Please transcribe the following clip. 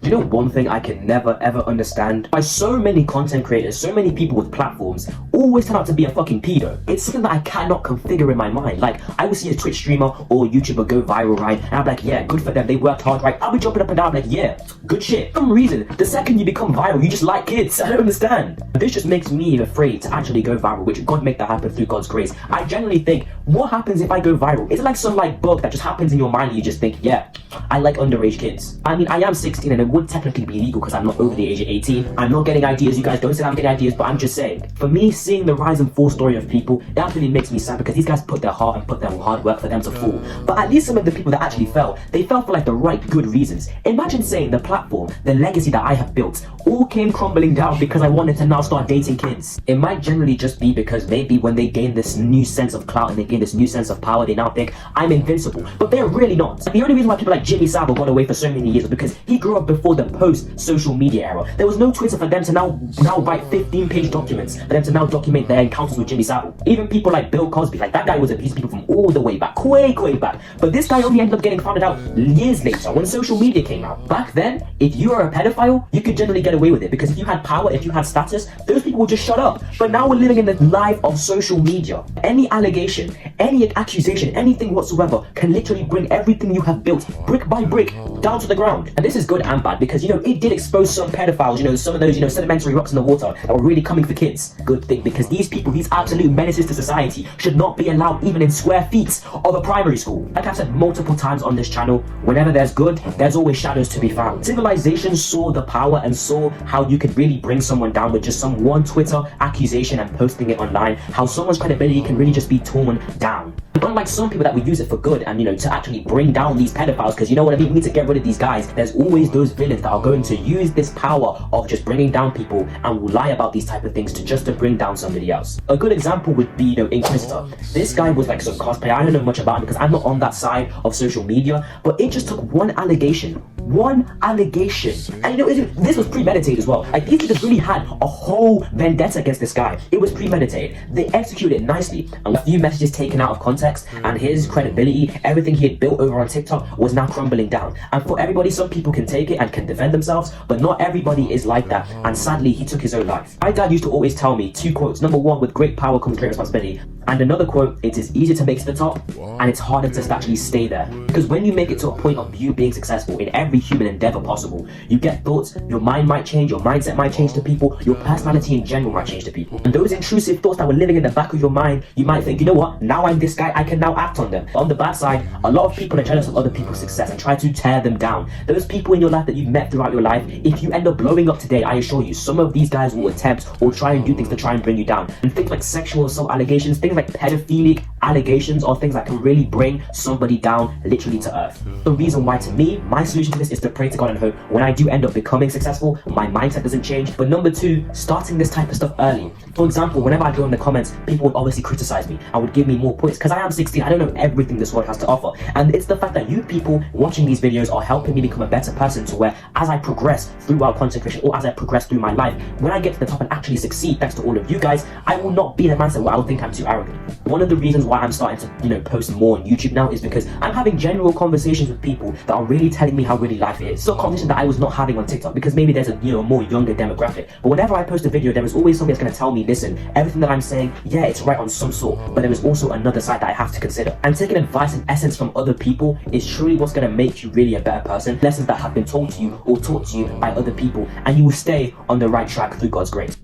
Do you know one thing I can never ever understand? Why so many content creators, so many people with platforms always turn out to be a fucking pedo. It's something that I cannot configure in my mind. Like, I will see a Twitch streamer or YouTuber go viral, right? And I'm like, yeah, good for them, they worked hard, right? I'll be jumping up and down like, yeah, good shit. For some reason, the second you become viral, you just like kids. I don't understand. This just makes me afraid to actually go viral, which God make that happen through God's grace. I generally think, what happens if I go viral? Is it like some like bug that just happens in your mind and you just think, yeah, I like underage kids? I mean, I am 16 and it would technically be illegal because I'm not over the age of 18. I'm not getting ideas. You guys don't say I'm getting ideas, but I'm just saying. For me, seeing the rise and fall story of people, it actually makes me sad because these guys put their heart and put their hard work for them to fall. But at least some of the people that actually fell, they fell for like the right good reasons. Imagine saying the platform, the legacy that I have built, all came crumbling down because I wanted to now start dating kids. It might generally just be because maybe when they gain this new sense of clout and they gain this new sense of power, they now think I'm invincible. But they're really not. The only reason why people like Jimmy Savile got away for so many years was because he grew up before the post-social media era. There was no Twitter for them to now write 15-page documents, for them to now document their encounters with Jimmy Savile. Even people like Bill Cosby, like that guy was abusing people from all the way back, way back. But this guy only ended up getting found out years later when social media came out. Back then, if you were a pedophile, you could generally get away with it because if you had power, if you had status, those people would just shut up. But now we're living in the life of social media. Any allegation, any accusation, anything whatsoever can literally bring everything you have built brick by brick down to the ground. And this is good and bad because, it did expose some pedophiles, some of those, sedimentary rocks in the water that were really coming for kids. Good thing, because these people, these absolute menaces to society should not be allowed even in square feet of a primary school. Like I've said multiple times on this channel, whenever there's good, there's always shadows to be found. Civilization saw the power and saw how you could really bring someone down with just some one Twitter accusation and posting it online, how someone's credibility can really just be torn down. Unlike some people that would use it for good and, to actually bring down these pedophiles, because you know what I mean, we need to get rid of these guys. There's always those villains that are going to use this power of just bringing down people and will lie about these type of things to bring down somebody else. A good example would be, Inquisitor. This guy was like some cosplayer. I don't know much about him because I'm not on that side of social media, but it just took one allegation. And this was premeditated as well. Like, these niggas really had a whole vendetta against this guy. It was premeditated. They executed it nicely, and a few messages taken out of context, and his credibility, everything he had built over on TikTok was now crumbling down. And for everybody, some people can take it and can defend themselves, but not everybody is like that, and sadly he took his own life. My dad used to always tell me two quotes. Number one, with great power comes great responsibility. And another quote, it is easier to make it to the top and it's harder to actually stay there. Because when you make it to a point of you being successful in every human endeavor possible, you get thoughts, your mind might change, your mindset might change to people, your personality in general might change to people. And those intrusive thoughts that were living in the back of your mind, you might think, you know what, now I'm this guy, I can now act on them. On the bad side, a lot of people are jealous of other people's success and try to tear them down. Those people in your life that you've met throughout your life, if you end up blowing up today, I assure you, some of these guys will attempt or try and do things to try and bring you down. And things like sexual assault allegations, things like pedophilic allegations are things that can really bring somebody down literally to earth. The reason why, to me, my solution to this is to pray to God and hope when I do end up becoming successful, my mindset doesn't change. But number two, starting this type of stuff early. For example, whenever I go in the comments, people would obviously criticize me and would give me more points because I am 16, I don't know everything this world has to offer. And it's the fact that you people watching these videos are helping me become a better person, to where as I progress throughout content creation or as I progress through my life, when I get to the top and actually succeed thanks to all of you guys, I will not be in a mindset where I will think I'm too arrogant. One of the reasons why I'm starting to post more on YouTube now is because I'm having general conversations with people that are really telling me how really life is. So conversations that I was not having on TikTok because maybe there's a more younger demographic. But whenever I post a video, there is always somebody that's going to tell me, listen, everything that I'm saying, yeah, it's right on some sort, but there is also another side that I have to consider. And taking advice and essence from other people is truly what's going to make you really a better person. Lessons that have been told to you or taught to you by other people, and you will stay on the right track through God's grace.